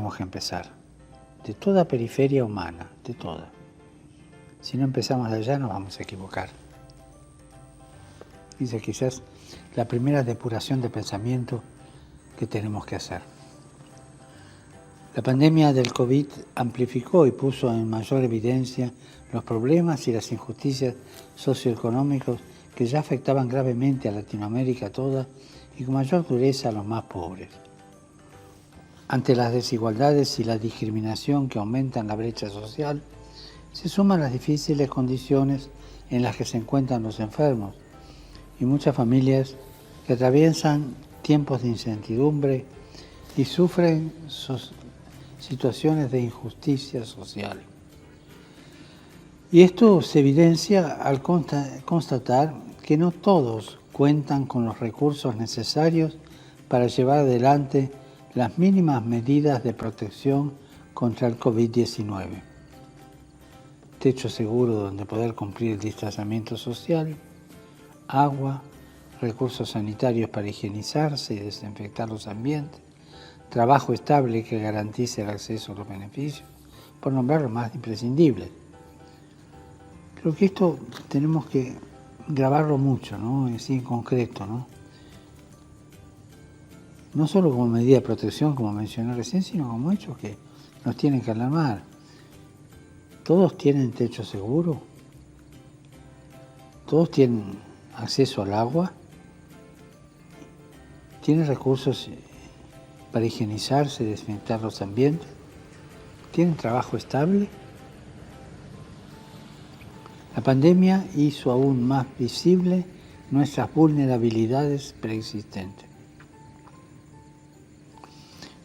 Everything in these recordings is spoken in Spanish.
tenemos que empezar, de toda periferia humana, de toda. Si no empezamos de allá nos vamos a equivocar. Dice quizás la primera depuración de pensamiento que tenemos que hacer. La pandemia del COVID amplificó y puso en mayor evidencia los problemas y las injusticias socioeconómicas que ya afectaban gravemente a Latinoamérica toda y con mayor dureza a los más pobres. Ante las desigualdades y la discriminación que aumentan la brecha social, se suman las difíciles condiciones en las que se encuentran los enfermos y muchas familias que atraviesan tiempos de incertidumbre y sufren situaciones de injusticia social. Y esto se evidencia al constatar que no todos cuentan con los recursos necesarios para llevar adelante las mínimas medidas de protección contra el COVID-19. Techo seguro donde poder cumplir el distanciamiento social, agua, recursos sanitarios para higienizarse y desinfectar los ambientes, trabajo estable que garantice el acceso a los beneficios, por nombrar lo más imprescindible. Creo que esto tenemos que grabarlo mucho, ¿no? Así en concreto, ¿no? No solo como medida de protección, como mencioné recién, sino como hechos que nos tienen que alarmar. ¿Todos tienen techo seguro? ¿Todos tienen acceso al agua? ¿Tienen recursos para higienizarse y desinfectar los ambientes? ¿Tienen trabajo estable? La pandemia hizo aún más visible nuestras vulnerabilidades preexistentes.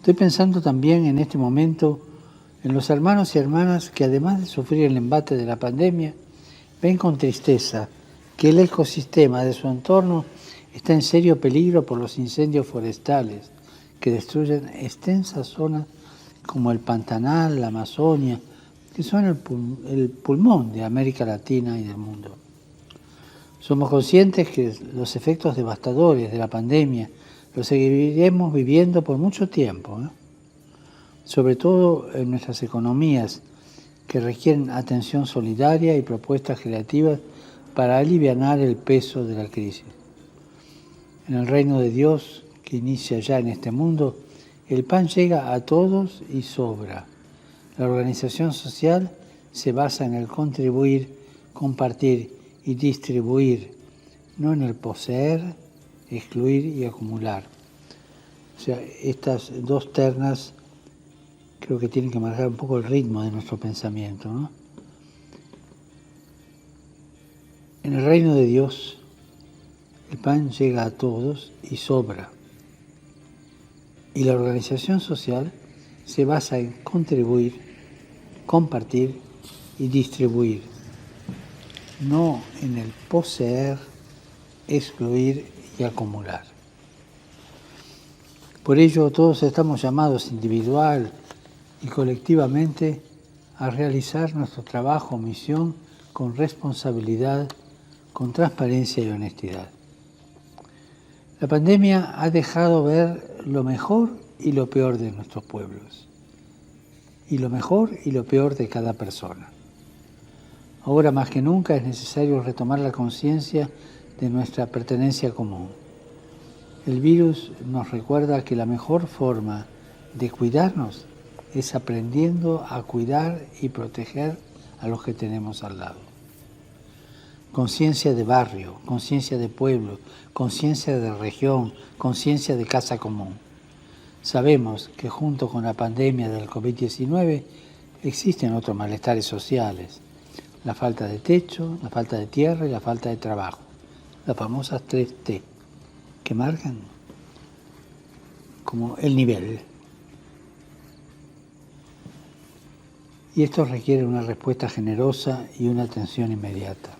Estoy pensando también en este momento en los hermanos y hermanas que además de sufrir el embate de la pandemia, ven con tristeza que el ecosistema de su entorno está en serio peligro por los incendios forestales que destruyen extensas zonas como el Pantanal, la Amazonia, que son el pulmón de América Latina y del mundo. Somos conscientes que los efectos devastadores de la pandemia los seguiremos viviendo por mucho tiempo, ¿eh? Sobre todo en nuestras economías, que requieren atención solidaria y propuestas creativas para alivianar el peso de la crisis. En el reino de Dios, que inicia ya en este mundo, el pan llega a todos y sobra. La organización social se basa en el contribuir, compartir y distribuir, no en el poseer, excluir y acumular. O sea, estas dos ternas creo que tienen que marcar un poco el ritmo de nuestro pensamiento, ¿no? En el reino de Dios, el pan llega a todos y sobra. Y la organización social se basa en contribuir, compartir y distribuir, no en el poseer, excluir y acumular. Por ello, todos estamos llamados individual y colectivamente a realizar nuestro trabajo o misión con responsabilidad, con transparencia y honestidad. La pandemia ha dejado ver lo mejor y lo peor de nuestros pueblos, y lo mejor y lo peor de cada persona. Ahora más que nunca es necesario retomar la conciencia de nuestra pertenencia común. El virus nos recuerda que la mejor forma de cuidarnos es aprendiendo a cuidar y proteger a los que tenemos al lado. Conciencia de barrio, conciencia de pueblo, conciencia de región, conciencia de casa común. Sabemos que junto con la pandemia del COVID-19 existen otros malestares sociales, la falta de techo, la falta de tierra y la falta de trabajo, las famosas 3T, que marcan como el nivel. Y esto requiere una respuesta generosa y una atención inmediata.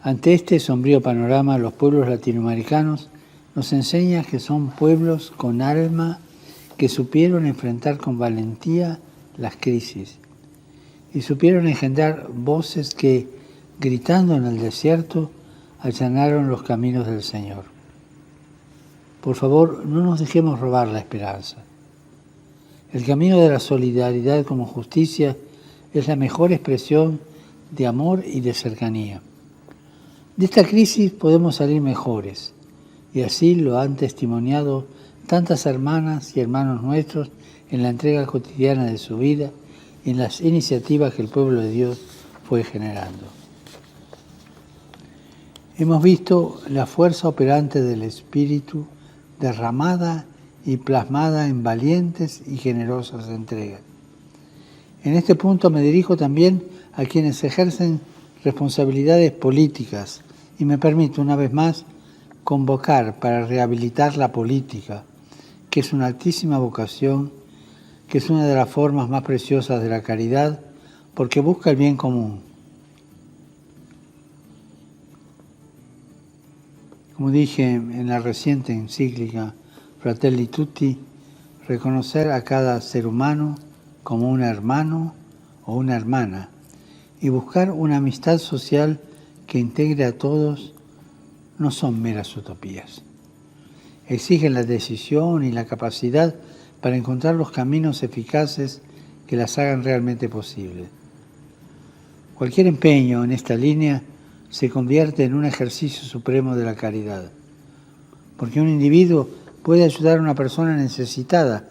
Ante este sombrío panorama, los pueblos latinoamericanos nos enseñan que son pueblos con alma que supieron enfrentar con valentía las crisis y supieron engendrar voces que, gritando en el desierto, allanaron los caminos del Señor. Por favor, no nos dejemos robar la esperanza. El camino de la solidaridad como justicia es la mejor expresión de amor y de cercanía. De esta crisis podemos salir mejores, y así lo han testimoniado tantas hermanas y hermanos nuestros en la entrega cotidiana de su vida y en las iniciativas que el pueblo de Dios fue generando. Hemos visto la fuerza operante del Espíritu derramada y plasmada en valientes y generosas entregas. En este punto me dirijo también a quienes ejercen responsabilidades políticas y me permito una vez más convocar para rehabilitar la política, que es una altísima vocación, que es una de las formas más preciosas de la caridad, porque busca el bien común. Como dije en la reciente encíclica Fratelli Tutti, reconocer a cada ser humano como un hermano o una hermana y buscar una amistad social que integre a todos no son meras utopías. Exigen la decisión y la capacidad para encontrar los caminos eficaces que las hagan realmente posibles. Cualquier empeño en esta línea se convierte en un ejercicio supremo de la caridad, porque un individuo puede ayudar a una persona necesitada,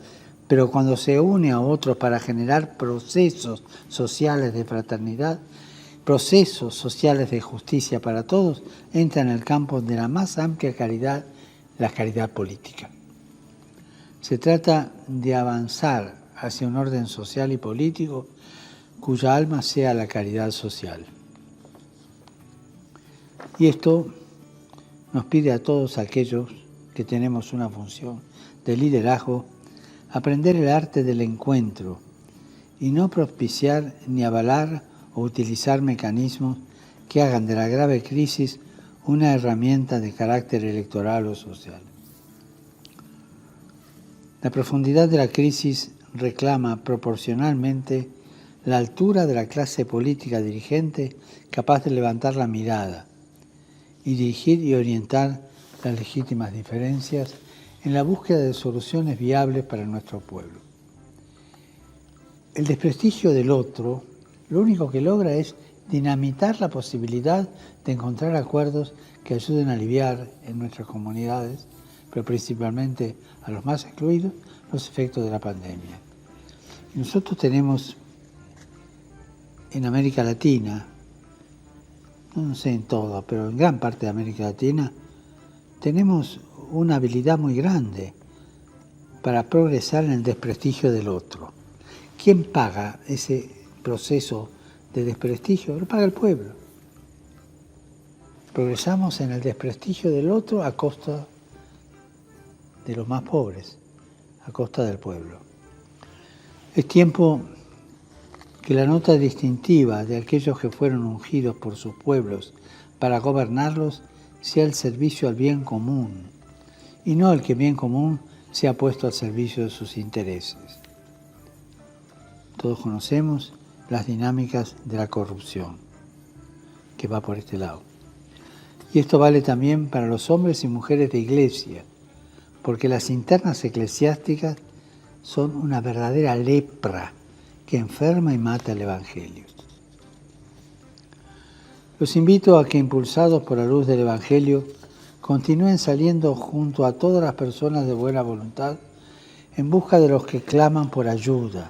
pero cuando se une a otros para generar procesos sociales de fraternidad, procesos sociales de justicia para todos, entra en el campo de la más amplia caridad, la caridad política. Se trata de avanzar hacia un orden social y político cuya alma sea la caridad social. Y esto nos pide a todos aquellos que tenemos una función de liderazgo aprender el arte del encuentro y no propiciar ni avalar o utilizar mecanismos que hagan de la grave crisis una herramienta de carácter electoral o social. La profundidad de la crisis reclama proporcionalmente la altura de la clase política dirigente capaz de levantar la mirada y dirigir y orientar las legítimas diferencias en la búsqueda de soluciones viables para nuestro pueblo. El desprestigio del otro lo único que logra es dinamitar la posibilidad de encontrar acuerdos que ayuden a aliviar en nuestras comunidades, pero principalmente a los más excluidos, los efectos de la pandemia. Y nosotros tenemos en América Latina, no sé en toda, pero en gran parte de América Latina, tenemos una habilidad muy grande para progresar en el desprestigio del otro. ¿Quién paga ese proceso de desprestigio? Lo paga el pueblo. Progresamos en el desprestigio del otro a costa de los más pobres, a costa del pueblo. Es tiempo que la nota distintiva de aquellos que fueron ungidos por sus pueblos para gobernarlos sea el servicio al bien común, y no el que bien común sea puesto al servicio de sus intereses. Todos conocemos las dinámicas de la corrupción, que va por este lado. Y esto vale también para los hombres y mujeres de iglesia, porque las internas eclesiásticas son una verdadera lepra que enferma y mata el Evangelio. Los invito a que, impulsados por la luz del Evangelio, continúen saliendo junto a todas las personas de buena voluntad en busca de los que claman por ayuda,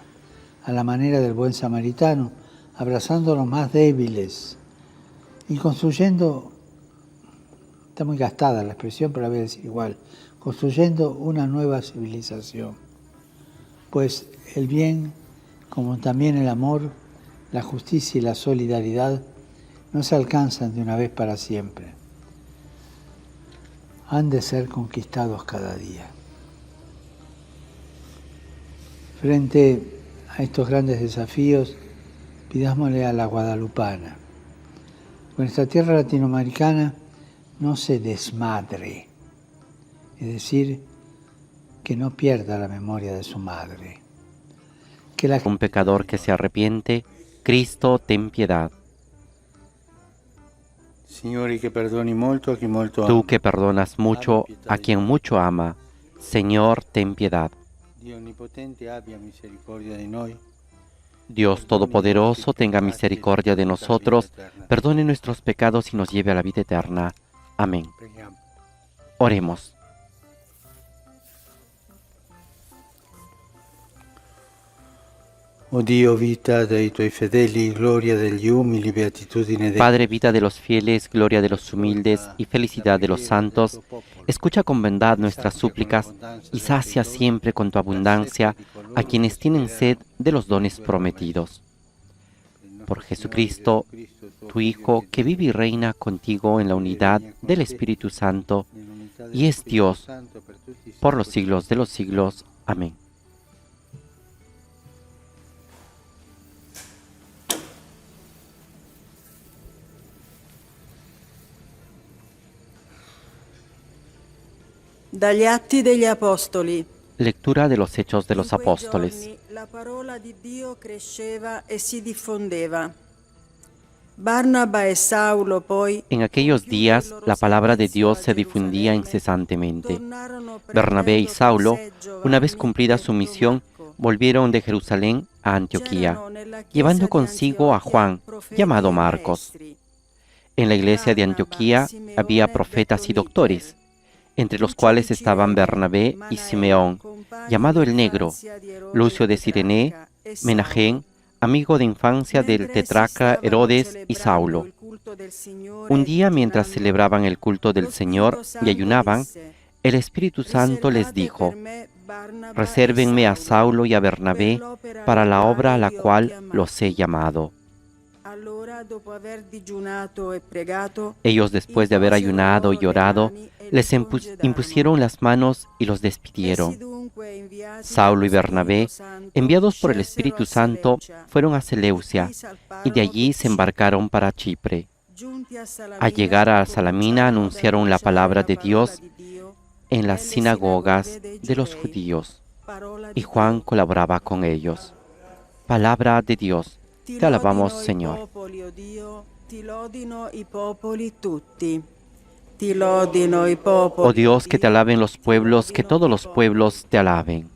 a la manera del buen samaritano, abrazando a los más débiles y construyendo, está muy gastada la expresión, pero la voy a decir igual, construyendo una nueva civilización. Pues el bien, como también el amor, la justicia y la solidaridad, no se alcanzan de una vez para siempre. Han de ser conquistados cada día. Frente a estos grandes desafíos, pidámosle a la guadalupana. Que nuestra tierra latinoamericana no se desmadre, es decir, que no pierda la memoria de su madre. Un pecador que se arrepiente, Cristo, ten piedad. Signore, che perdoni molto a chi molto ama. Tú que perdonas mucho a quien mucho ama, Señor, ten piedad. Dio Onnipotente abbia misericordia di noi, Dios Todopoderoso, tenga misericordia de nosotros, perdone nuestros pecados y nos lleve a la vida eterna. Amén. preghiamo. Oremos. O Dio, vita dei tuoi fedeli, gloria degli umili, beatitudine dei... Padre, vida de los fieles, gloria de los humildes y felicidad de los santos, escucha con bondad nuestras súplicas y sacia siempre con tu abundancia a quienes tienen sed de los dones prometidos. Por Jesucristo, tu Hijo, que vive y reina contigo en la unidad del Espíritu Santo y es Dios por los siglos de los siglos. Amén. Dagli Atti degli Apostoli. Lectura de los Hechos de los In quei Apóstoles. giorni la parola di Dio cresceva e si diffondeva. Barnaba e Saulo poi, En aquellos días la palabra de Dios se difundía incesantemente. Bernabé y Saulo, una vez cumplida su misión, volvieron de Jerusalén a Antioquía, llevando consigo a Juan, llamado Marcos. En la iglesia de Antioquía había profetas y doctores, entre los cuales estaban Bernabé y Simeón, llamado el Negro, Lucio de Cirene, Menajén, amigo de infancia del tetrarca Herodes y Saulo. Un día, mientras celebraban el culto del Señor y ayunaban, el Espíritu Santo les dijo: «Resérvenme a Saulo y a Bernabé para la obra a la cual los he llamado». Ellos, después de haber ayunado y orado, les impusieron las manos y los despidieron. Saulo y Bernabé, enviados por el Espíritu Santo, fueron a Seleucia y de allí se embarcaron para Chipre. Al llegar a Salamina anunciaron la palabra de Dios en las sinagogas de los judíos, y Juan colaboraba con ellos. Palabra de Dios. Te alabamos, Señor. Oh Dios, que te alaben los pueblos, que todos los pueblos te alaben.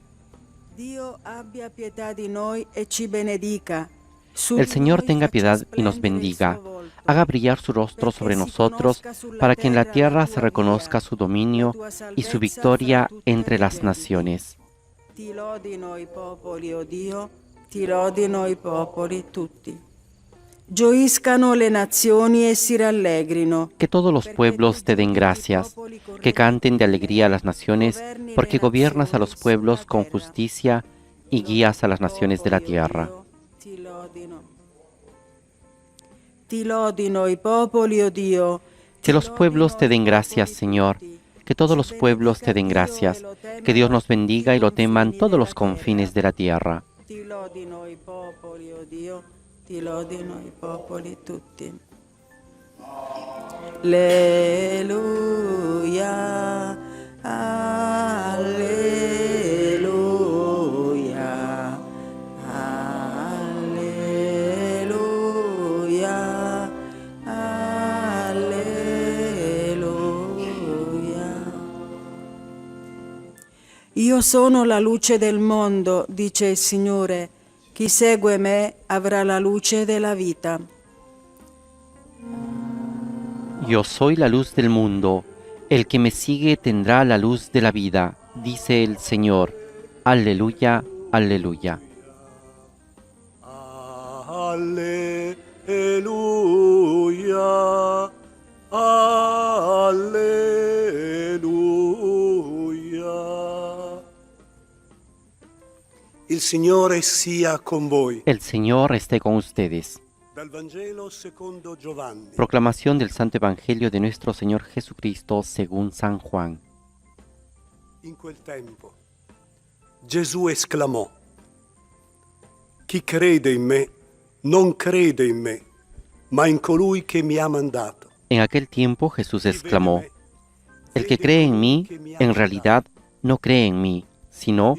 El Señor tenga piedad y nos bendiga. Haga brillar su rostro sobre nosotros, para que en la tierra se reconozca su dominio y su victoria entre las naciones. Ti lodino i popoli, oh Dio, ti lodino i popoli tutti. Gioiscano le nazioni e si rallegrino. Que todos los pueblos te den gracias, que canten de alegría a las naciones, porque gobiernas a los pueblos con justicia y guías a las naciones de la tierra. Ti lodino i popoli, oh Dio. Que los pueblos te den gracias, Señor. Que todos los pueblos te den gracias. Que Dios nos bendiga y lo teman todos los confines de la tierra. Ti lodino i popoli, oh Dio. Ti lodino i popoli tutti. Alleluia, alleluia, alleluia, alleluia. Io sono la luce del mondo, dice il Signore. Chi segue me avrà la luce della vita. Yo soy la luz del mundo. El que me sigue tendrá la luz de la vida, dice el Señor. Aleluya, aleluya. Alleluia, alleluia. Il Signore sia con voi. El Señor esté con ustedes. Dal Vangelo secondo Giovanni. Proclamación del Santo Evangelio de nuestro Señor Jesucristo según San Juan. In quel tempo Gesù esclamò: Chi crede in me non crede in me, ma in colui che mi ha mandato. En aquel tiempo Jesús exclamó: El que cree en mí, en realidad no cree en mí, sino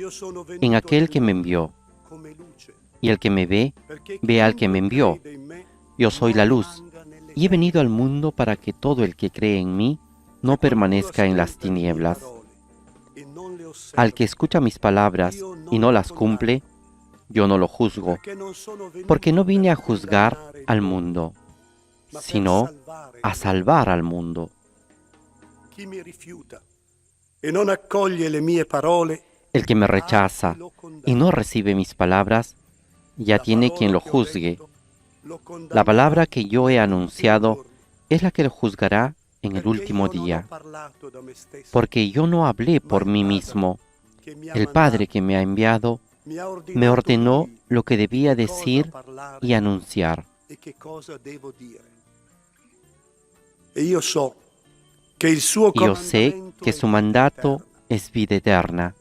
en aquel que me envió. Y el que me ve, ve al que me envió. Yo soy la luz, y he venido al mundo para que todo el que cree en mí no permanezca en las tinieblas. Al que escucha mis palabras y no las cumple, yo no lo juzgo, porque no vine a juzgar al mundo, sino a salvar al mundo. Chi mi rifiuta e non accoglie le mie parole, El que me rechaza y no recibe mis palabras, ya tiene quien lo juzgue. La palabra que yo he anunciado es la que lo juzgará en el último día, porque yo no hablé por mí mismo. El Padre que me ha enviado me ordenó lo que debía decir y anunciar. e che cosa devo dire. E io so che il suo Y yo sé que su mandato es vida eterna.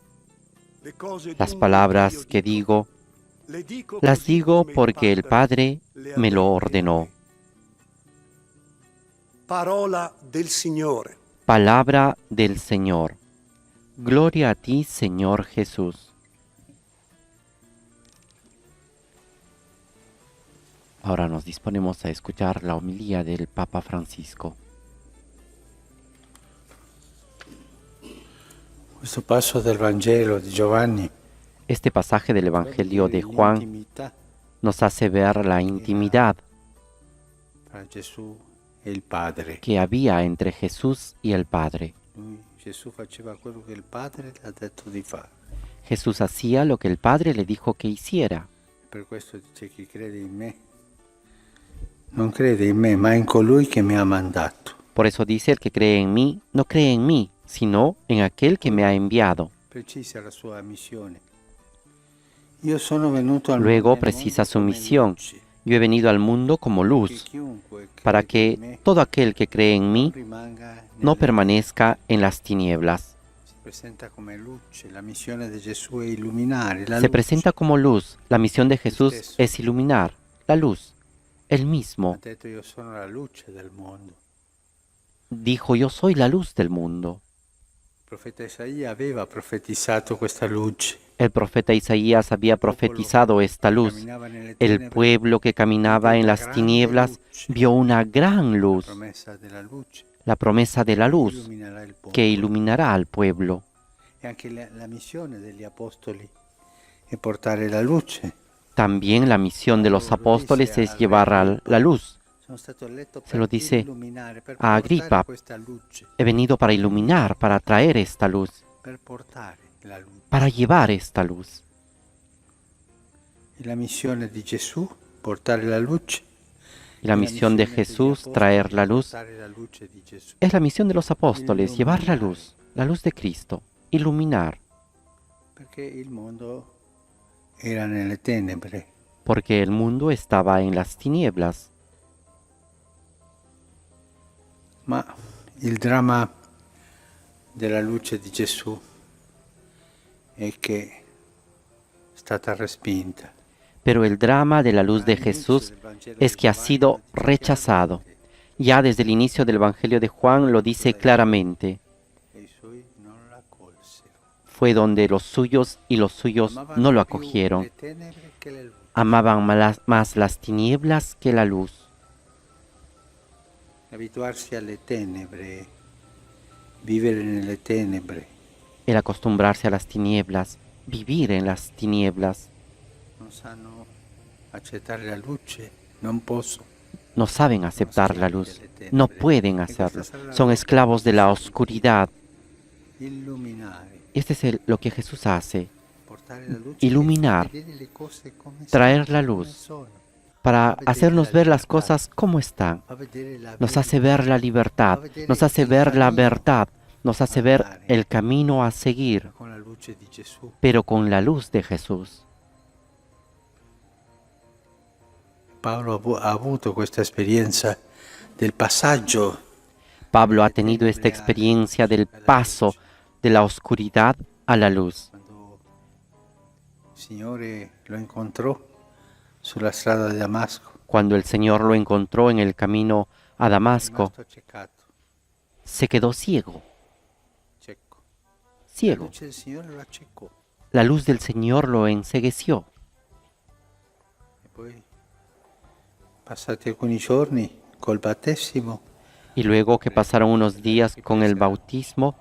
Las palabras que digo, las digo porque el Padre me lo ordenó. Parola del Signore. Palabra del Señor. Gloria a ti, Señor Jesús. Ahora nos disponemos a escuchar la homilía del Papa Francisco. Questo passo del Vangelo di Giovanni Este pasaje del Evangelio de Juan l'intimità nos hace ver la intimidad tra Gesù e il Padre. que había entre Jesús y el Padre. Gesù faceva quello che il Padre le ha detto di fare. Jesús hacía lo que el Padre le dijo que hiciera. Per questo dice chi crede in me non crede in me, ma in colui che mi ha mandato. Por eso dice, el que cree en mí, no cree en mí, sino en aquel que me ha enviado. Precisa la sua missione. Io sono venuto al Luego nel precisa mondo su come misión. luce, Yo he venido al mundo como che luz, chiunque para crede in que me todo aquel que cree en mí rimanga no nella- permanezca en las tinieblas. Si presenta come luce, la missione di Gesù è illuminare la Se luce. presenta como luz. La misión de Jesús es iluminar la luz. Él mismo Ha detto io sono la luce del mondo. dijo, yo soy la luz del mundo. Il profeta Isaia aveva profetizzato questa luce. El profeta Isaías había profetizado esta luz. Camminava nelle El tenebre, pueblo que caminaba en las tinieblas vio una gran la luz, promessa della luce la promesa de la luz illuminerà il popolo. que iluminará al pueblo. E anche la missione degli apostoli è portare la luce. También la misión de los apóstoles es llevar la luz. Sono stato eletto Se lo per dice illuminare, per a portare Agripa. questa luce, He venido para iluminar, para traer esta luz, per portare la luce. para llevar esta luz. E la missione di Gesù, portare la luce. Y la misión de Jesús, traer la luz, Portare la luce di Gesù. es la misión de los apóstoles, llevar la luz de Cristo, iluminar, Perché il mondo era nelle tenebre. porque el mundo estaba en las tinieblas. Ma il dramma della luce di Gesù è che è stata respinta. Pero el drama de la luz de Jesús es que ha sido rechazado. Ya desde el inicio del Evangelio de Juan lo dice claramente. E i suoi non la colsero. Fue donde los suyos y los suyos Amavano no lo più acogieron. le tenebre che le luci. Amaban más las tinieblas que la luz. Abituarsi alle tenebre, vivere nelle tenebre, El acostumbrarse a las tinieblas, vivir en las tinieblas. non sanno accettare la luce, non posso. No saben aceptar la luz, no pueden hacerlo. Son esclavos de la oscuridad. Illuminare, Este es lo que Jesús hace, portare la luce, iluminar, e far vedere le cose come traer sono, la come luz, sono. para hacernos ver las cosas como están. Fa vedere la Nos verità. hace ver la libertad, nos hace ver la verdad, nos hace ver el camino a seguir, Con la luce di Gesù. pero con la luz de Jesús. Paolo ha avuto questa esperienza del passaggio. Pablo ha tenido esta experiencia del paso de la oscuridad a la luz. Quando il Signore lo incontrò sulla strada di Damasco, Cuando el Señor lo encontró en el camino a è Damasco, rimasto accecato, se quedó ciego, cieco. La ciego. luce del Signore lo accecò. La luz del Señor lo encegueció. E poi, passati alcuni giorni col battesimo, Y luego que pasaron unos días con el bautismo,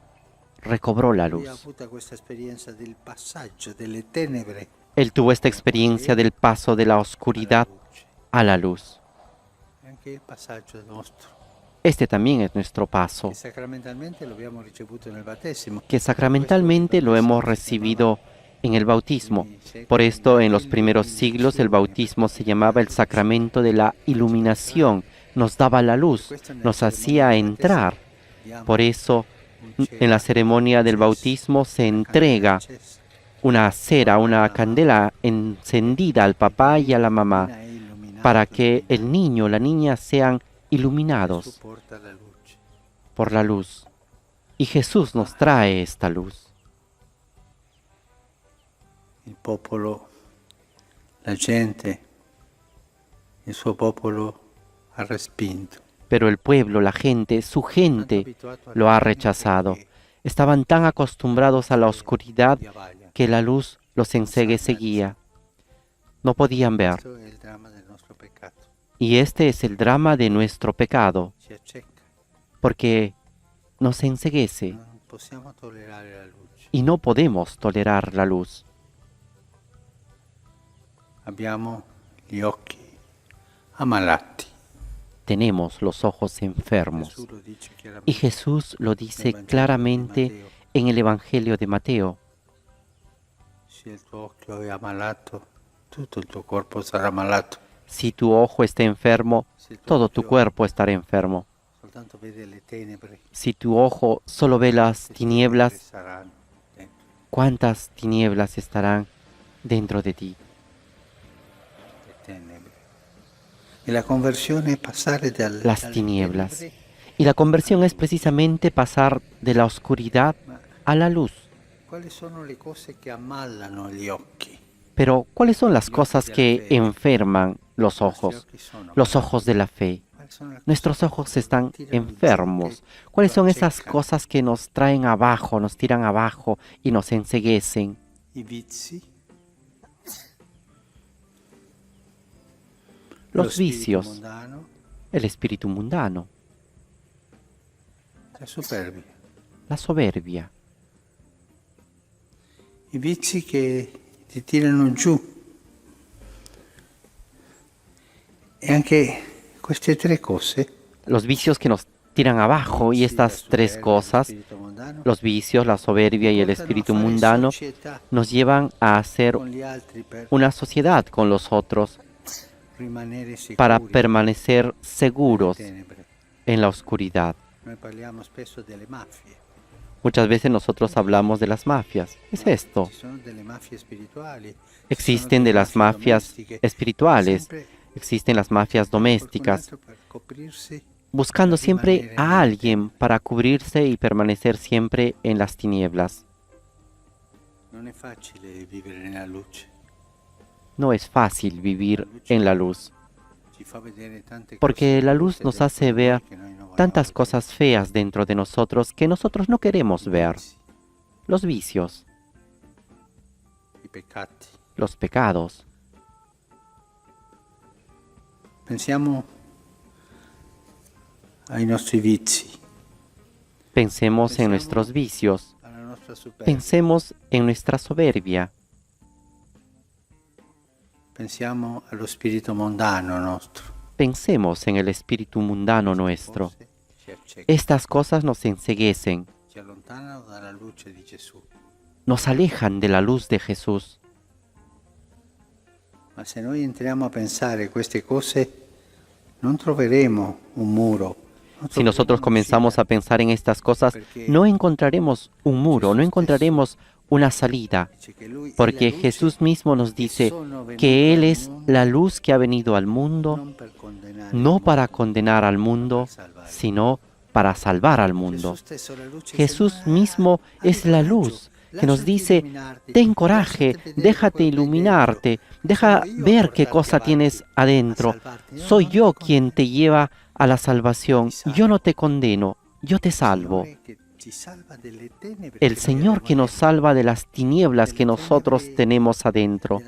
recobró la Lui ha luz. avuto questa esperienza del passaggio delle tenebre Él tuvo esta experiencia del paso de la alla oscuridad luce. a la luz. E anche il passaggio nostro, Este también es nuestro paso, che sacramentalmente lo abbiamo ricevuto nel battesimo. que sacramentalmente lo hemos recibido en el bautismo. Por esto, en los primeros siglos, el bautismo se llamaba el sacramento de la iluminación. Nos daba la luz, nos hacía entrar. Por eso, en la ceremonia del bautismo se entrega una cera, una candela encendida al papá y a la mamá, para que el niño, la niña sean iluminados porta la luce. por la luz. Y Jesús nos trae esta luz. Il popolo, la gente, il suo popolo ha respinto. Pero el pueblo, la gente, su gente lo ha rechazado. Estaban tan acostumbrados a la oscuridad que la luz los seguía. No podían ver. Questo è il dramma del nostro peccato. Y este es el drama de nuestro pecado, Ci acceca. porque nos enceguece Non possiamo tollerare la luce. y no podemos tolerar la luz. Abbiamo gli occhi ammalati. Tenemos los ojos enfermos. Gesù lo dice Y chiaramente. Jesús lo dice claramente en el Evangelio de Mateo. Se il tuo occhio è ammalato, tutto il tuo corpo sarà ammalato. Si tu ojo está enfermo, Se il tuo todo tu occhio cuerpo estará enfermo. soltanto vede le tenebre, Si tu ojo solo ve las queste tinieblas, tenebre saranno dentro ¿cuántas tinieblas estarán dentro de ti? le tenebre. E la conversione è passare dalle Tinieblas. tenebre Y la conversión es precisamente pasar de la oscuridad a la luz. Quali sono le cose che ammallano gli occhi? Pero, ¿cuáles son las cosas que enferman los ojos? Los ojos de la fe. Quali sono le cose Nuestros ojos che están tirano giù, enfermos. che ¿Cuáles lo son esas accecan? cosas que nos traen abajo, nos tiran abajo y nos enceguecen? I vizi, lo Los spirito vicios, mondano, el espíritu mundano, la superbia. la soberbia. I vizi che ti tirano giù. E anche queste tre cose, Los vicios que nos tiran abajo y estas tres cosas, los vicios, la soberbia y el espíritu mundano, nos llevan a hacer con gli altri per una sociedad con los otros rimanere sicuri para permanecer seguros nelle tenebre. en la oscuridad. Noi parliamo spesso delle mafie. Muchas veces nosotros hablamos de las mafias. Es esto. Ci sono delle mafie spirituali. ci sono Existen delle de las mafias domestiche, espirituales, sempre existen las mafias domésticas, qualcun altro per coprirsi. buscando siempre a alguien para cubrirse y permanecer siempre en las tinieblas. Non è facile vivere nella luce. No es fácil vivir en la luz, Ci fa vedere tante porque cose la luz brutte nos dentro hace di ver noi che noi non vogliamo tantas vedere. cosas feas dentro de nosotros que nosotros no queremos ver. Los vicios, I peccati. los pecados. Pensiamo ai nostri vizi, Pensemos en nuestros vicios, alla nostra superbia. pensemos en nuestra soberbia, Pensiamo allo spirito mondano nostro. pensemos en el espíritu mundano nuestro. Cose ci accecano, Estas cosas nos enceguecen, ci allontanano dalla luce di Gesù. nos alejan de la luz de Jesús. Ma se noi entriamo a pensare queste cose, non troveremo un muro. non Si nosotros troveremo comenzamos a pensar en estas cosas, no encontraremos un muro, no encontraremos una salida, Dice che Lui è porque la luce Jesús mismo nos dice sono venuto que Él al es mondo la luz que ha venido al mundo, non per condannare no il para mondo, condenar al mundo, sino para salvar al mundo. Gesù stesso, la luce, Jesús dice, mismo "Hai es la coraggio, luz que nos lasciati dice, illuminarti, ten coraje, lasciati vedere déjate quello che hai iluminarte, dentro. deja Sono io a ver qué portarti cosa avanti, tienes a adentro. salvarti. Io Soy non yo ti quien te lleva a la salvación. Yo no te condeno, yo te salvo. Signore che ci salva delle tenebre El che Señor que nos salva de las tinieblas que nosotros tenemos adentro,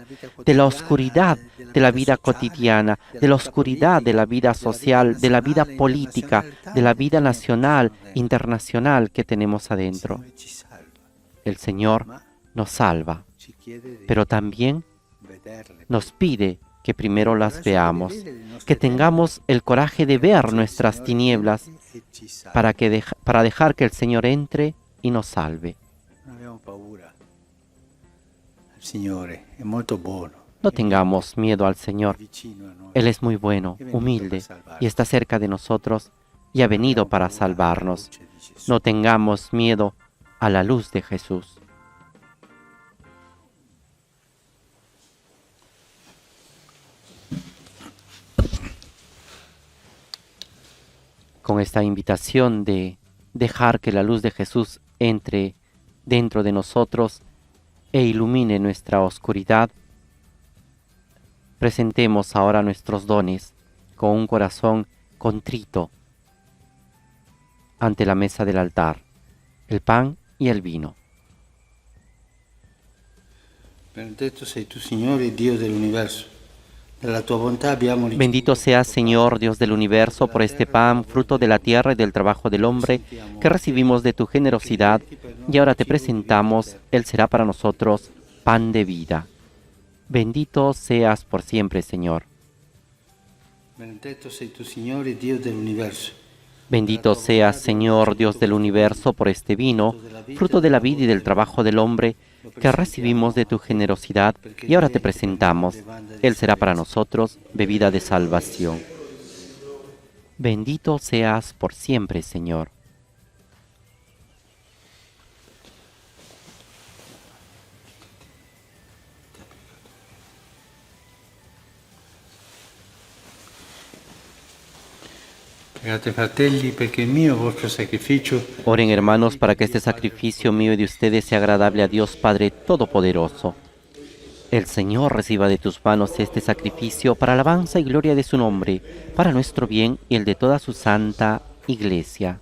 de la oscuridad de la vida cotidiana, de la oscuridad de la vida social, de la vida política, de la vida nacional, internacional que tenemos adentro. Signore ci salva El Señor nos salva, pero también nos pide que primero las veamos, que tengamos el coraje de ver nuestras tinieblas para dejar que el Señor entre y nos salve. No tengamos miedo al Señor. Él es muy bueno, humilde y está cerca de nosotros y ha venido para salvarnos. No tengamos miedo a la luz de Jesús. Con esta invitación de dejar que la luz de Jesús entre dentro de nosotros e ilumine nuestra oscuridad, presentemos ahora nuestros dones con un corazón contrito ante la mesa del altar, el pan y el vino. Benedetto sei tu, Signore, Dio dell'universo. Dalla tua bontà abbiamo ricevuto. Bendito seas, Señor, Dios del universo, por este pan, fruto de la tierra y del trabajo del hombre, que recibimos de tu generosidad, y ahora te presentamos, Él será para nosotros pan de vida. Bendito seas por siempre, Señor. Benedetto sei tu, Signore, Dio dell'universo. Bendito seas, Señor, Dios del universo, por este vino, fruto de la vida y del trabajo del hombre, que recibimos de tu generosidad, y ahora te presentamos. Él será para nosotros bebida de salvación. Bendito seas por siempre, Señor. Pregate, fratelli, perché il mio vostro sacrificio Oren, hermanos, para que este sacrificio mío y de ustedes sea agradable a Dios Padre Todopoderoso. El Señor reciba de tus manos este sacrificio para alabanza y gloria de su nombre, para nuestro bien y el de toda su santa Iglesia.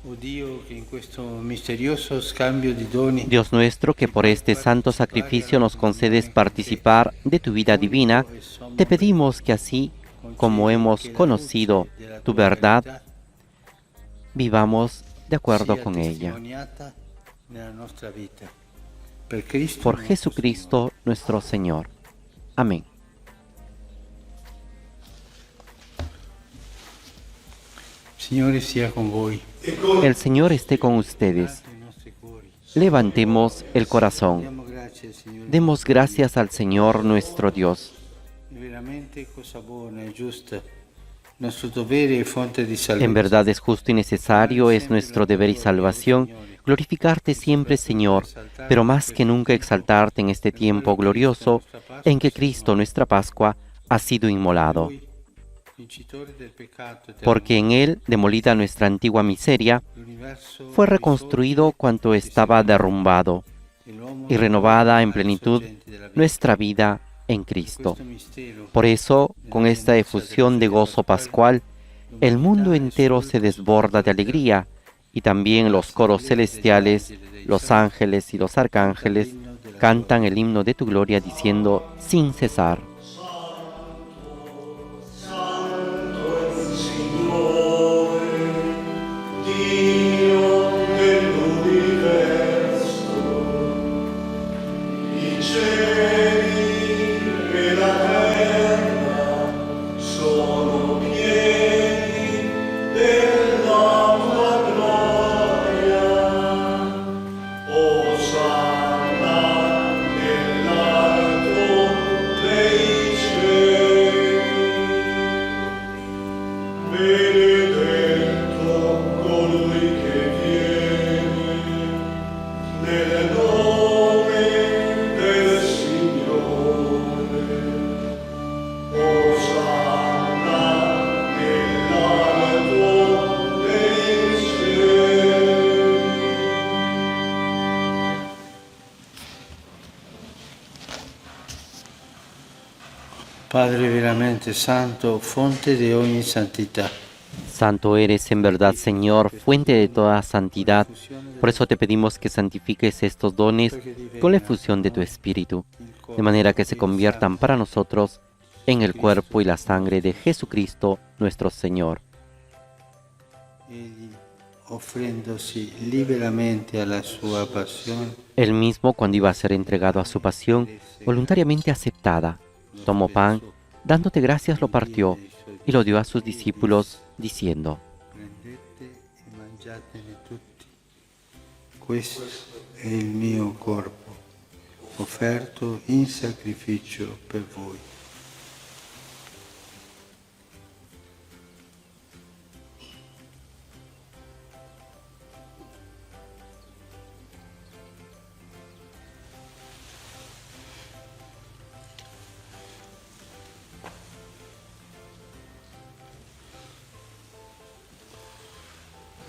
o Dio che in questo misterioso scambio di doni Dios nuestro, que por este santo sacrificio nos concedes participar de tu vida divina, te pedimos que así como hemos conocido tu verdad, vivamos de acuerdo sia con ella. testimoniata nella nostra vita. Per Cristo Por nostro Jesucristo nuestro Señor. Amén. Signore sia con voi. El Señor esté con ustedes. I nostri cuori. Levantemos el corazón. Diamo grazie al Signore. Demos gracias al Señor nuestro Dios. Veramente cosa buona e giusta. Nostro dovere e fonte di salvezza. En verdad es justo y necesario, es nuestro deber y salvación, glorificarte siempre, Señor, pero más que nunca exaltarte en este tiempo glorioso en que Cristo, nuestra Pascua, ha sido inmolado. Vincitore del peccato eterno. Porque en Él, demolida nuestra antigua miseria, L'universo fue reconstruido cuanto estaba derrumbado e l'uomo y renovada en alla plenitud sorgente della vita. nuestra vida en Cristo. Questo mistero Por eso, con esta efusión de gozo pascual, el mundo entero se desborda de alegría, y también los coros celestiales, los ángeles y los arcángeles cantan el himno de tu gloria diciendo sin cesar: Padre veramente santo, fonte de ogni santità. Santo eres en verdad, Señor, fuente de toda santidad. Por eso te pedimos que santifiques estos dones con la efusión de tu Espíritu, de manera que se conviertan para nosotros en el cuerpo y la sangre de Jesucristo nuestro Señor. Egli offrendosi liberamente alla sua passione, Él mismo, cuando iba a ser entregado a su pasión, voluntariamente aceptada, tomó pan, dándote gracias, lo partió y lo dio a sus discípulos, diciendo: prendete e mangiatene tutti. Questo è il mio corpo, offerto in sacrificio per voi.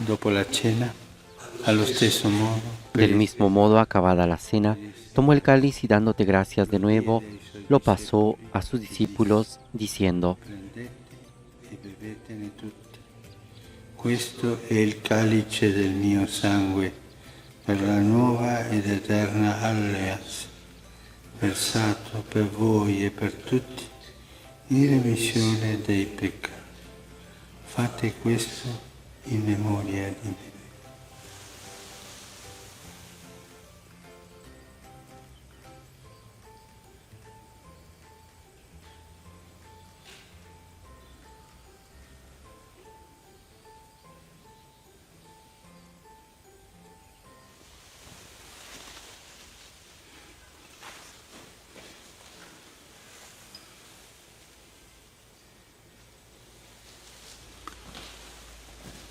Dopo la cena, allo stesso modo, Del mismo modo, acabada la cena, tomó el cáliz y dándote gracias de nuevo, lo pasó a sus discípulos, diciendo: prendete e bevetene tutti. Questo è il calice del mio sangue, per la nuova ed eterna alleanza, versato per voi e per tutti in remissione dei peccati. Fate questo in memoria di me.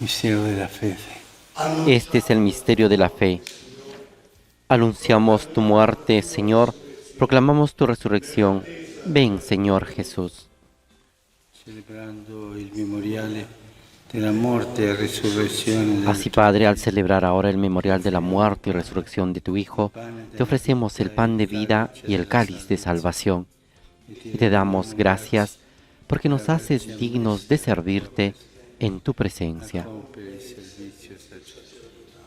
Mistero de la fede. Este es el misterio de la fe. Anunciamos tu muerte, Señor, proclamamos tu resurrección. Ven, Señor Jesús. Celebrando il memoriale della morte e risurrezione del Así, Padre, al celebrar ahora el memorial de la muerte y resurrección de tu Hijo, te ofrecemos el pan de vida y el cáliz de salvación. Y te damos gracias porque nos haces dignos de servirte en tu presencia. compiere il servizio sacerdotale.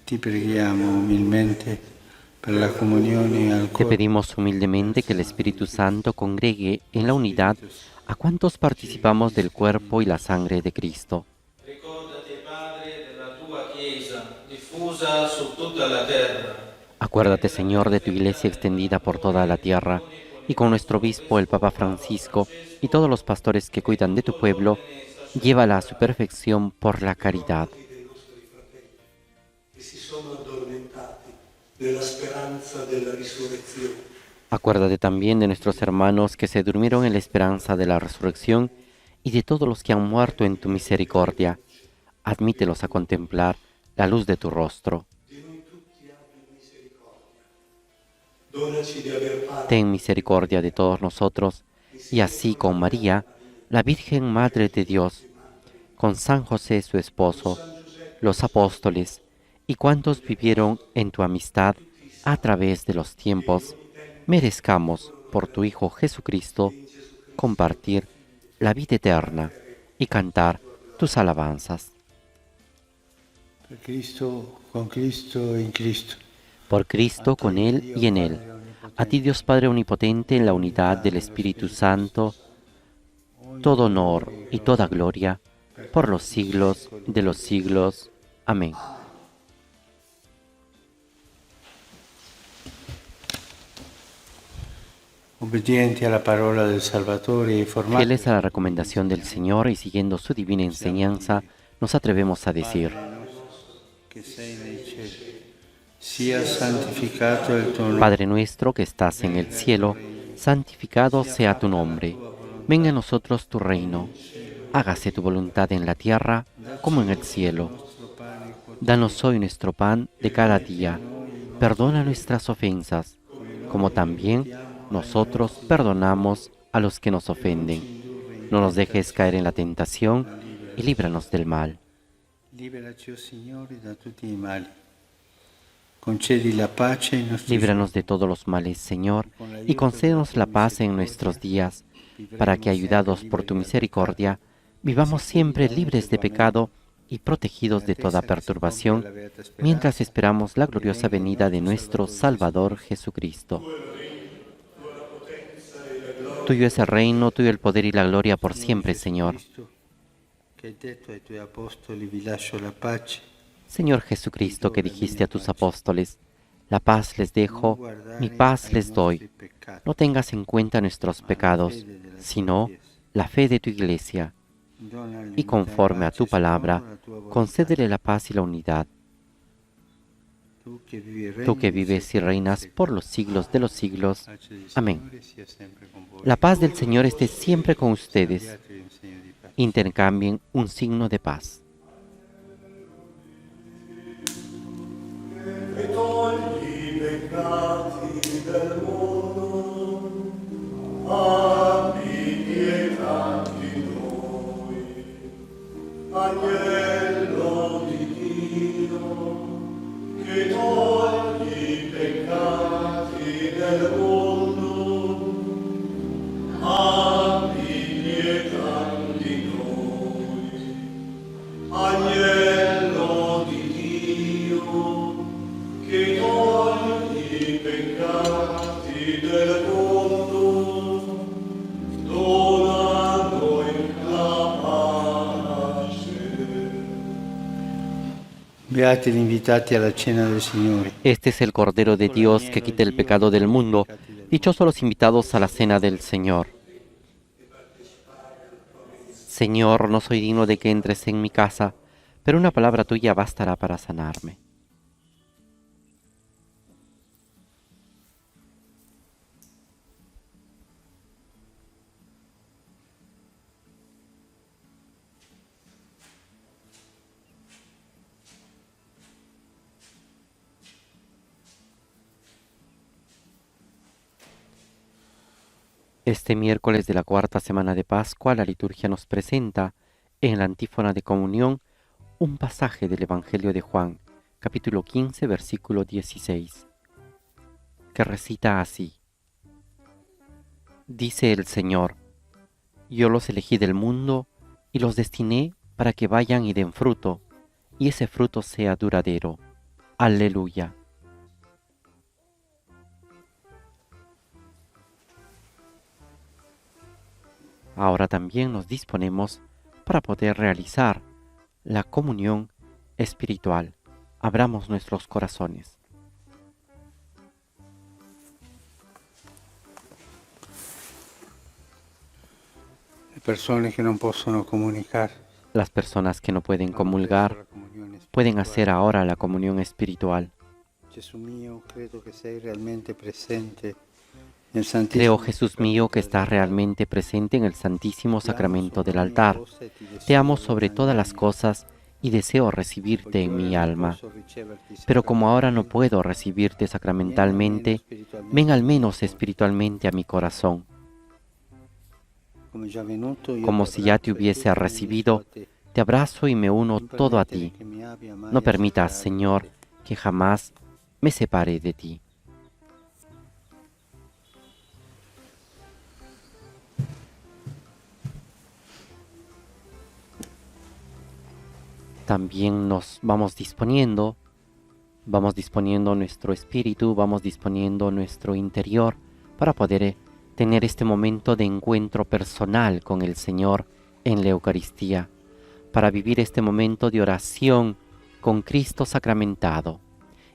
Ti preghiamo umilmente per la comunione al Te corpo pedimos humildemente que el Espíritu Santo congregue en la unidad a cuantos participamos del cuerpo y la sangre de Cristo. Ricordati, Padre, della tua Chiesa, diffusa su tutta la terra. Acuérdate, Señor, de tu iglesia extendida por toda la tierra, y con nuestro obispo, el Papa Francisco, y todos los pastores que cuidan de tu pueblo, llévala a su perfección por la caridad. che si sono addormentati nella speranza della risurrezione. Acuérdate también de nuestros hermanos que se durmieron en la esperanza de la resurrección y de todos los que han muerto en tu misericordia. Admítelos a contemplar la luz de tu rostro. Donaci di aver parte Ten misericordia de todos nosotros, y así con María, la Virgen Madre de Dios, con San José su esposo, los apóstoles y cuantos vivieron en tu amistad a través de los tiempos, merezcamos, por tu Hijo Jesucristo, compartir la vida eterna y cantar tus alabanzas. per Cristo, con Cristo e in Cristo. Por Cristo, con Él y en Él. A ti, Dios Padre Omnipotente, en la unidad del Espíritu Santo, todo honor y toda gloria, por los siglos de los siglos. Amén. Obbedienti alla parola del Salvatore e formati Fieles a la recomendación del Señor y siguiendo su divina enseñanza, nos atrevemos a decir: che sei nei cieli, sia santificato il tuo nome. Padre nuestro que estás en el cielo, santificado sea tu nombre. Venga a nosotros tu reino. Hágase tu voluntad en la tierra como en el cielo. Danos hoy nuestro pan de cada día. Perdona nuestras ofensas, como también nosotros perdonamos a los que nos ofenden. No nos dejes caer en la tentación y líbranos del mal. Liberaci, o Signore, da tutti i mali. Concedi la pace ai nostri Líbranos de todos los males, Señor, y concédenos la paz en nuestros días, para que, ayudados por tu misericordia, vivamos siempre libres de pecado y protegidos de toda perturbación, mientras esperamos la gloriosa venida de nuestro Salvador Jesucristo. Tuyo es el reino, tuyo el poder y la gloria por siempre, Señor. che hai detto ai tuoi apostoli vi lascio la pace, Señor Jesucristo, que dijiste a tus apóstoles, la paz les dejo, mi paz les doy. No tengas en cuenta nuestros pecados, sino la fe de tu Iglesia. Y conforme a tu palabra, concédele la paz y la unidad. Tú que vives y reinas por los siglos de los siglos. Amén. La paz del Señor esté siempre con ustedes. Intercambien un signo de paz. Agnello di Dio, che togli i peccati del mondo, abbi pietà di noi. Agnello di Dio, che togli i peccati del mondo, dona a noi la pace. Beati gli invitati alla cena del Signore. Este es el Cordero de Dios que quita el pecado del mundo. Dichosos los invitados a la cena del Señor. Señor, no soy digno de que entres en mi casa, pero una palabra tuya bastará para sanarme. Este miércoles de la cuarta semana de Pascua, la liturgia nos presenta, en la antífona de comunión, un pasaje del Evangelio de Juan, capítulo 15, versículo 16, que recita así. Dice el Señor, yo los elegí del mundo y los destiné para que vayan y den fruto, y ese fruto sea duradero. Aleluya. Ahora también nos disponemos para poder realizar la comunión espiritual. Abramos nuestros corazones. Le persone che non possono comunicare Las personas que no pueden comulgar pueden hacer ahora la comunión espiritual. Gesù mio, credo che sei realmente presente Creo, Jesús mío, que estás realmente presente en el Santísimo Sacramento del altar. Te amo sobre todas las cosas y deseo recibirte en mi alma. Pero como ahora no puedo recibirte sacramentalmente, ven al menos espiritualmente a mi corazón. Como si ya te hubiese recibido, te abrazo y me uno todo a ti. No permitas, Señor, que jamás me separe de ti. También nos vamos disponiendo nuestro espíritu, vamos disponiendo nuestro interior para poder tener este momento de encuentro personal con el Señor en la Eucaristía, para vivir este momento de oración con Cristo sacramentado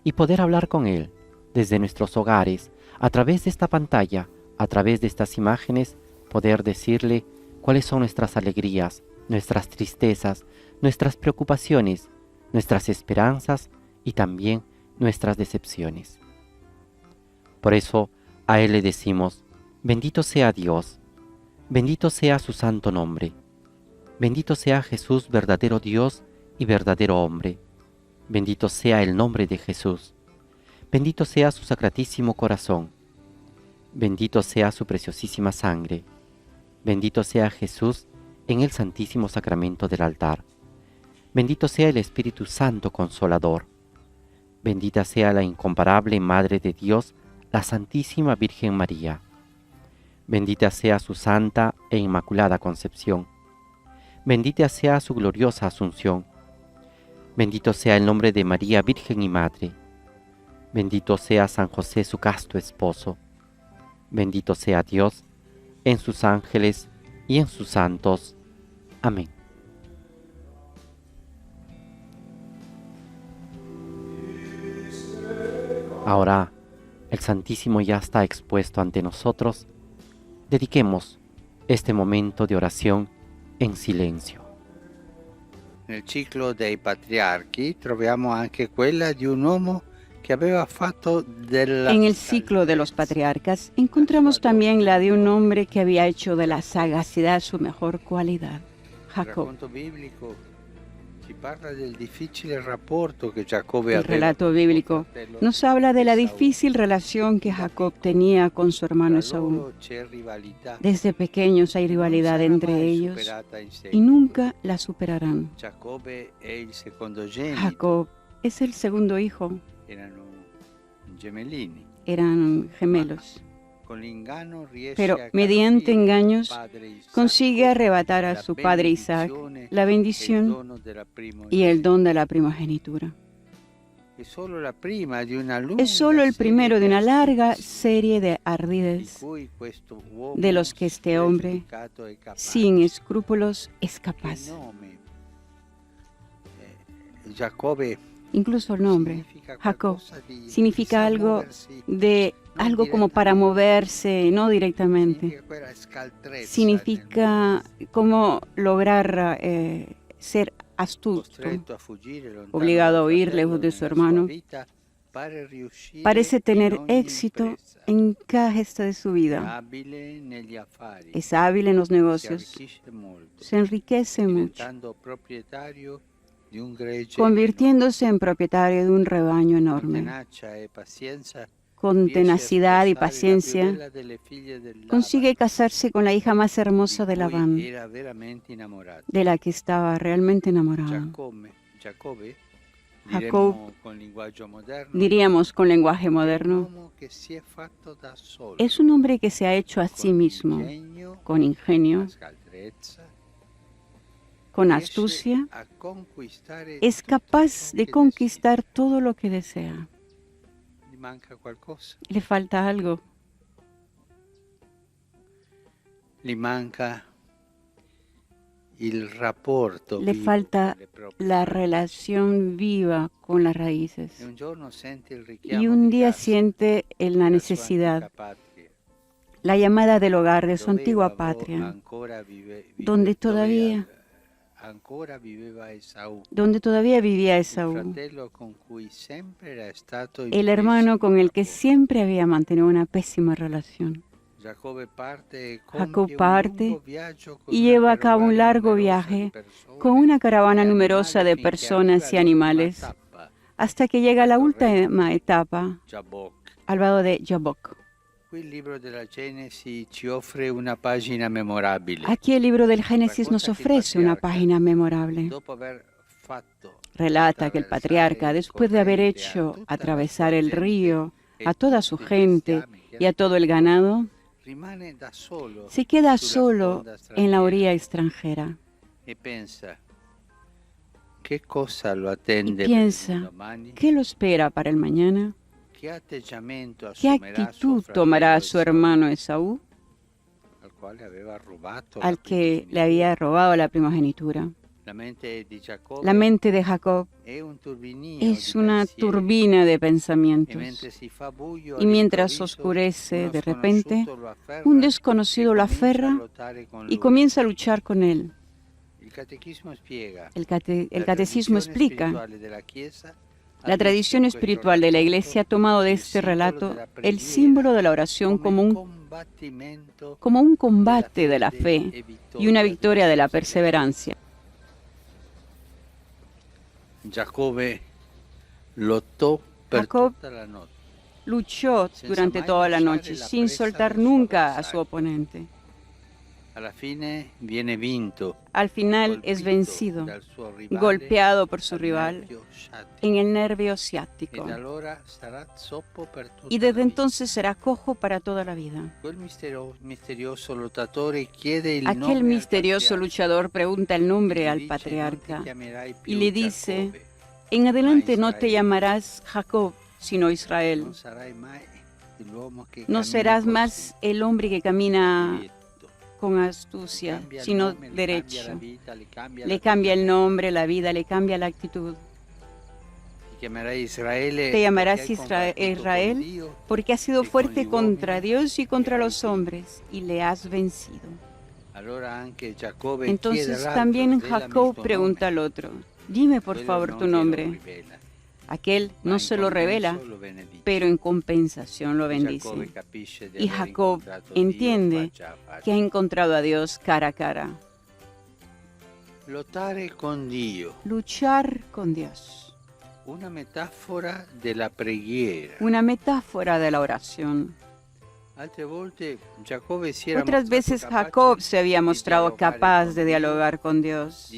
y poder hablar con Él desde nuestros hogares, a través de esta pantalla, a través de estas imágenes, poder decirle cuáles son nuestras alegrías, nuestras tristezas, nuestras preocupaciones, nuestras esperanzas y también nuestras decepciones. Por eso a Él le decimos, bendito sea Dios, bendito sea su santo nombre, bendito sea Jesús, verdadero Dios y verdadero hombre, bendito sea el nombre de Jesús, bendito sea su sacratísimo corazón, bendito sea su preciosísima sangre, bendito sea Jesús en el Santísimo Sacramento del altar. Bendito sea el Espíritu Santo Consolador. Bendita sea la incomparable Madre de Dios, la Santísima Virgen María. Bendita sea su santa e inmaculada concepción. Bendita sea su gloriosa asunción. Bendito sea el nombre de María Virgen y Madre. Bendito sea San José, su casto esposo. Bendito sea Dios en sus ángeles y en sus santos. Amén. Ahora el Santísimo ya está expuesto ante nosotros. Dediquemos este momento de orazione in silenzio. Nel ciclo dei patriarchi troviamo anche quella di un uomo que aveva fatto della En el ciclo de los patriarcas encontramos también la de un hombre que había hecho de la sagacidad su mejor cualidad, Il Jacob. racconto biblico ci parla del difficile rapporto che Giacobbe El aveva relato con bíblico fratello nos habla de la Esaú. difícil relación que Jacob tenía con su hermano Tra Esaú. loro c'è rivalità Desde pequeños hay che non rivalidad sarà entre mai ellos superata in y seguito. nunca la superarán. Giacobbe è il secondogenito, Jacob es el segundo hijo, erano gemellini. eran gemelos, Con l'inganno riesce pero a mediante carpire engaños al padre Isacco consigue arrebatar a la su padre Isaac benedizione la e il bendición dono della y el don de la primogenitura. È solo la prima di una lunga Es solo el serie primero de una di larga astuzie serie de di ardides cui questo uomo de los que este hombre, spregiudicato è capace. sin escrúpulos, es Il capaz. nome Giacobbe Incluso el nombre, significa Jacob, qualcosa di significa sa algo muoversi, de non algo como para direttamente, moverse, no directamente. significa quella scaltrezza nel Significa como lograr ser astuto, costretto a fuggire lontano obligado a dal huir fratello lejos de su nella hermano. sua vita, pare riuscire Parece tener in ogni éxito impresa. en cada gesta de su È vida. abile negli affari, Es hábil en los si negocios, arricchisce molto, se enriquece mucho, diventando proprietario di un gregge convirtiéndose en propietario de un rebaño enorme. Con enorme. tenacia e pazienza Con riesce a tenacidad y sposare la più paciencia, bella delle figlie del Laban, consigue casarse con la hija más hermosa de di cui Labán, era veramente innamorato. de la que estaba realmente enamorada. Giacobbe, Jacob, diremmo con linguaggio moderno, Diríamos con lenguaje è un moderno, uomo che si è fatto da solo, es un hombre que se ha hecho a sí con mismo, ingegno, con ingenio, scaltrezza, con riesce astucia, a conquistare es tutto capaz ciò de che conquistar todo lo que desea. desidera. Gli manca qualcosa, Le falta algo, gli manca il rapporto le vivo falta con le proprie la radici. relación viva con las raíces. E un giorno sente il richiamo Y un di día casa siente la della sua necesidad, antica patria, la llamada del hogar de su dove antigua ancora patria, vive- donde todavía, ancora viveva Esaú, donde todavía vivía il Esaú, fratello con cui sempre era stato in el hermano pessimo con el que rapporto. siempre había mantenido una pésima relación. Giacobbe parte e Jacob compie un parte lungo viaggio con y una lleva a cabo un carovana largo numerosa di viaje persone con una e caravana animali numerosa de finché personas y arriva all'ultima animales tappa, hasta que llega a la Correcto. última etapa, Jabbok. al vado de Jabbok. Qui il libro della Genesi ci offre una pagina memorabile. Aquí el libro del Génesis nos Racconta che il ofrece una patriarca, página memorable. dopo aver fatto Relata que el patriarca, después de haber corrente a hecho tutta la atravesar sua el gente río e a toda su tutti i gente bestiami che y a todo el ganado, rimane da solo se queda sulla solo sponda en la straniera orilla extranjera e pensa che cosa lo y attende per il piensa, domani, ¿qué lo espera para el mañana? che atteggiamento ¿Qué assumerà suo actitud tomará fratello su Esaú, hermano Esaú, al quale aveva rubato al la que le primogenitura? había robado la primogenitura? La mente di Giacobbe La mente de Jacob è un turbinio es di una pensieri, turbina de e pensamientos. mentre si fa buio Y mientras all'improvviso, oscurece uno de repente, sconosciuto lo afferra un e desconocido lo comincia a aferra lottare con y lui. comienza a luchar con él. Il catechismo spiega El la catecismo tradizione explica, spirituale della Chiesa ha la tradición visto in questo espiritual de la Iglesia ha racconto tomado de il este simbolo relato della el preghiera símbolo de la oración come combattimento como un della combate de la fede fe e y una vittoria victoria de la della perseverancia. Giacobbe lottò per Jacob tutta la notte. Luchó durante toda la noche sin soltar nunca a su oponente. Alla fine viene vinto, Al final es colpito vencido, dal suo rivale, golpeado por su al rival nervio sciatico, en el nervio e ciático. da allora sarà zoppo per tutta Y la desde vita. entonces será cojo para toda la vida. Quel misterioso lottatore chiede il nome Aquel al misterioso patriarca luchador pregunta el e nombre gli al dice, patriarca "Non ti chiamerai più y le dice, Giacobbe, en adelante no te Israel. llamarás Jacob, sino Israel. non sarai mai l'uomo che No cammina serás così, más el hombre que camina diritto. con astucia, Cambia il sino nome, le derecho. cambia la vita, le cambia Le cambia el nombre, la vida, le cambia la actitud. Te llamarás Israel porque has sido fuerte contra Dios y contra los hombres y le has vencido. Entonces también Jacob pregunta al otro, dime por favor tu nombre. Aquel no se lo revela, pero en compensación lo bendice. Y Jacob entiende que ha encontrado a Dios cara a cara. Luchar con Dios. Una metáfora de la preghiera. Una metáfora de la oración. Otras veces Jacob se había mostrado capaz de dialogar con Dios,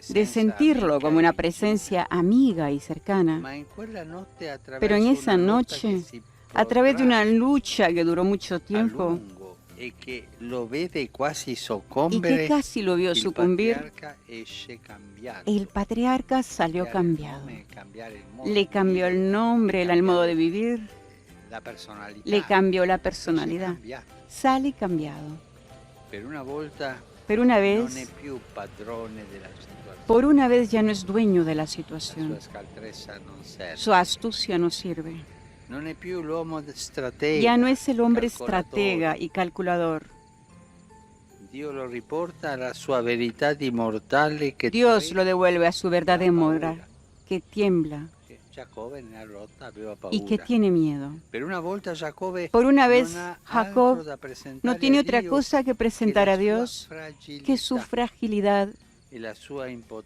de sentirlo como una presencia amiga y cercana. Pero en esa noche, a través de una lucha que duró mucho tiempo y que casi lo vio sucumbir, el patriarca salió cambiado. Le cambió el nombre, el modo de vivir. Le cambió la personalidad. Sale cambiado. Pero una vez, por una vez ya no es dueño de la situación. Su astucia no sirve. Ya no es el hombre estratega y calculador. Dios lo devuelve a su verdad de moral, que tiembla y que tiene miedo. Por una vez, Jacob no tiene otra cosa que presentar a Dios que su fragilidad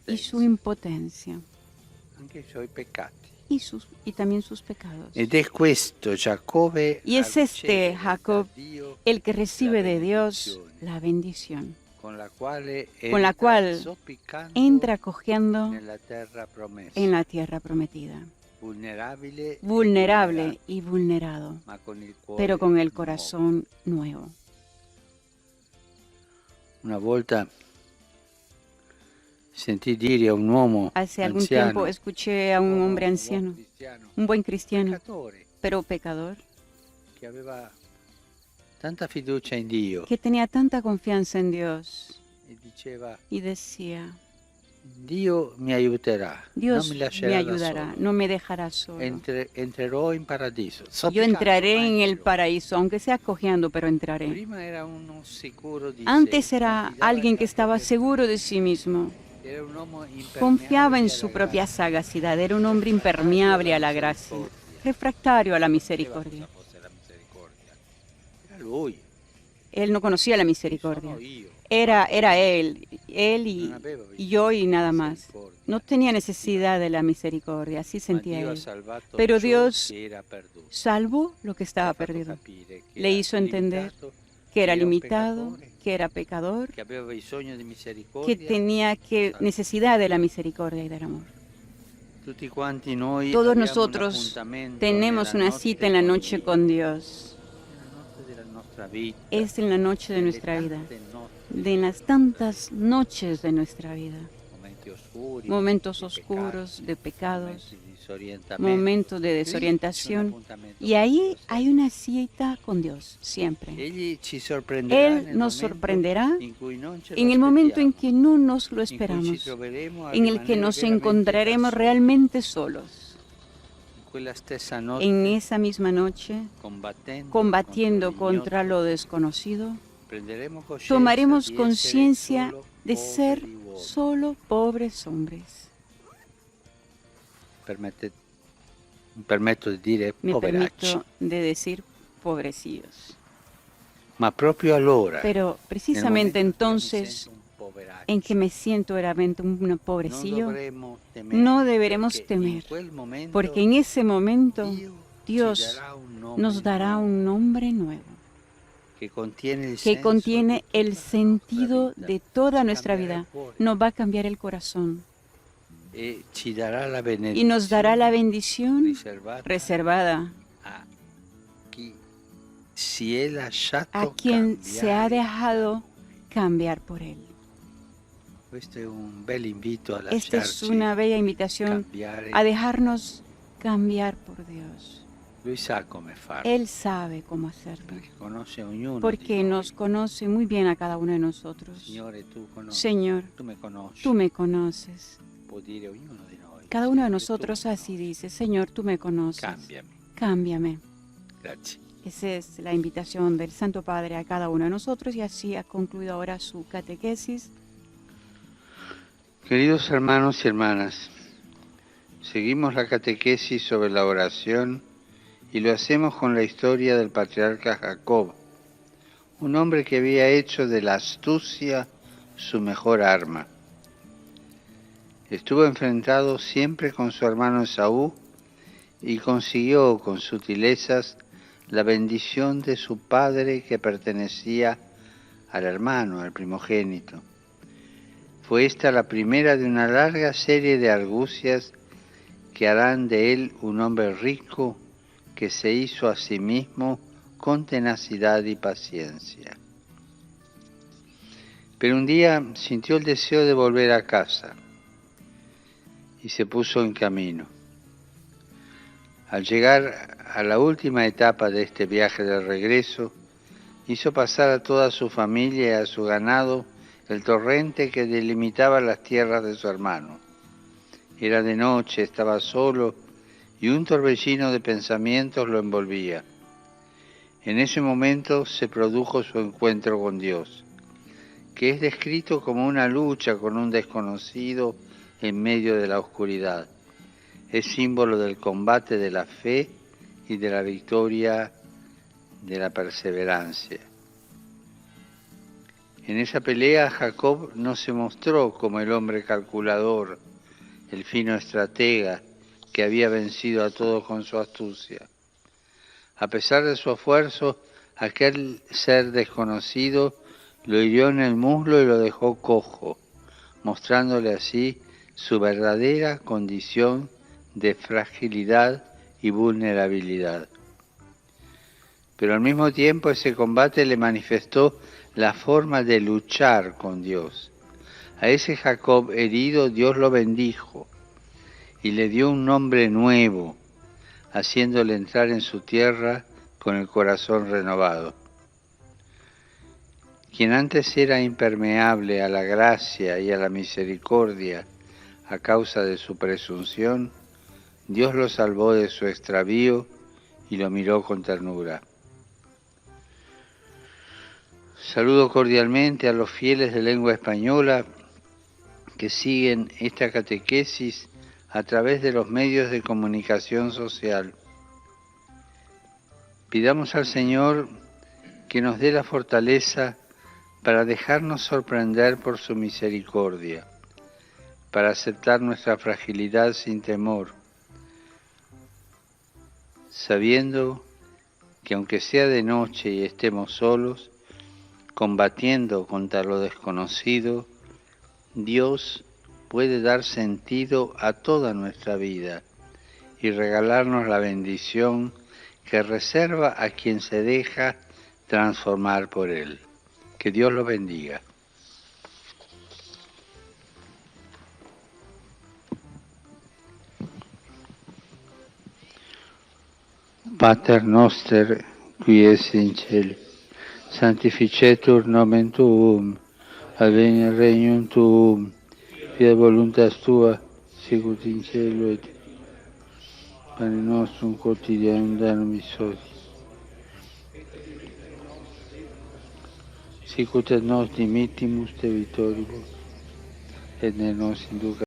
y su impotencia y también sus pecados. Y es este Jacob el que recibe de Dios la bendición, con la cual entra cojeando en la tierra prometida, vulnerable y vulnerado, pero con el corazón nuevo. Una volta sentí dire a un uomo Hace algún tiempo escuché a un hombre anciano, un buen cristiano, pero pecador, que aveva tanta fiducia in Dio, que tenía tanta confianza en Dios diceva: y decía, Dio mi aiuterà, Dios non mi me lascerà da ayudará, solo. no me dejará solo. Entrerò in paradiso. Yo entraré en el paraíso, aunque sea cojeando, pero entraré. Prima era uno sicuro di Antes sé, era confidava alguien que nella estaba propria seguro de sí mismo. Era un uomo impermeabile Confiaba en alla su grazia, propia sagacidad, era un hombre impermeable a la gracia, refractario a la misericordia. fosse la misericordia. Era lui. Él no conocía la misericordia. Sono io. Era él y yo y nada más. No tenía necesidad de la misericordia, así Ma sentía Dio ha él. salvato Pero ciò Dios che era perduto. salvó lo que estaba Ha fatto perdido. capire che Le era hizo entender limitato, que era un limitado, peccatore, que era pecador, che aveva bisogno di que misericordia. tenía necesidad de la misericordia y del amor. Tutti quanti noi Todos abbiamo un nosotros appuntamento tenemos nella una notte cita en la con noche Dio, con Dios. nella notte della nostra vita, Es en la noche de nelle nuestra vida, tante notti, de las tantas noches de nuestra vida. momenti oscuri, Momentos di oscuros, de pecados, momenti di disorientamento. momentos de Lì c'è un desorientación. appuntamento Y con ahí Dio, sempre. hay una cita con Dios, siempre. Egli ci sorprenderà Él nel nos momento sorprenderá in cui non ce lo en el momento en aspettiamo, que no nos lo in cui ci esperamos, troveremo a en el que rimanere nos veramente encontraremos da soli. realmente solos. In quella stessa notte, En esa misma noche, combatiendo contra lo desconocido, tomaremos conciencia de ser solo pobres hombres. Mi permetto di dire Me poveracci, permito de decir pobrecillos. ma proprio allora, Pero nel precisamente momento in cui mi entonces sento un poveraccio, en que me siento realmente un non pobrecillo, dovremmo temere, no deberemos perché temer, in quel momento porque en ese momento Dio Dios ci darà un nome nos dará nuovo un nombre nuevo che contiene il que senso contiene di el tutta la sentido nostra vita, de toda ci nuestra cambierà vida, il cuore nos va a cambiar el corazón e ci darà la y nos dará la bendición riservata reservada a chi si è lasciato a quien se ha cambiare. dejado cambiar por Él. Questo è un bel invito a Esta es lasciarci una bella invitación cambiare. a dejarnos cambiar por Dios. Lui sa come farlo, Él sabe cómo hacerlo, perché conosce ognuno porque di noi. nos conoce muy bien a cada uno de nosotros. Signore, tu conosci, Señor, tu me conosci, tú me conoces. può dire ognuno di noi. cada uno de nosotros así dice: Señor, tú me conoces. Cámbiame. Cámbiame. Gracias. Esa es la invitación del Santo Padre a cada uno de nosotros, y así ha concluido ahora su catequesis. Queridos hermanos y hermanas, seguimos la catequesis sobre la oración y lo hacemos con la historia del patriarca Jacob, un hombre que había hecho de la astucia su mejor arma. Estuvo enfrentado siempre con su hermano Esaú y consiguió con sutilezas la bendición de su padre que pertenecía al hermano, al primogénito. Fue esta la primera de una larga serie de argucias que harán de él un hombre rico que se hizo a sí mismo con tenacidad y paciencia. Pero un día sintió el deseo de volver a casa y se puso en camino. Al llegar a la última etapa de este viaje de regreso, hizo pasar a toda su familia y a su ganado el torrente que delimitaba las tierras de su hermano. Era de noche, estaba solo y un torbellino de pensamientos lo envolvía. En ese momento se produjo su encuentro con Dios, que es descrito como una lucha con un desconocido en medio de la oscuridad. Es símbolo del combate de la fe y de la victoria de la perseverancia. En esa pelea Jacob no se mostró como el hombre calculador, el fino estratega que había vencido a todos con su astucia. A pesar de su esfuerzo, aquel ser desconocido lo hirió en el muslo y lo dejó cojo, mostrándole así su verdadera condición de fragilidad y vulnerabilidad. Pero al mismo tiempo ese combate le manifestó la forma de luchar con Dios. A ese Jacob herido Dios lo bendijo y le dio un nombre nuevo, haciéndole entrar en su tierra con el corazón renovado. Quien antes era impermeable a la gracia y a la misericordia a causa de su presunción, Dios lo salvó de su extravío y lo miró con ternura. Saludo cordialmente a los fieles de lengua española que siguen esta catequesis a través de los medios de comunicación social. Pidamos al Señor que nos dé la fortaleza para dejarnos sorprender por su misericordia, para aceptar nuestra fragilidad sin temor, sabiendo que aunque sea de noche y estemos solos, combatiendo contra lo desconocido, Dios puede dar sentido a toda nuestra vida y regalarnos la bendición que reserva a quien se deja transformar por Él. Que Dios lo bendiga. Pater noster, qui es in cielo, sanctificetur nomen tuum, adveniat regnum tuum, fiat voluntas tua, sicut in cielo et pane nostrum quotidianum da nobis hodie. Sicut et nos dimittimus debitoribus, et ne nos inducas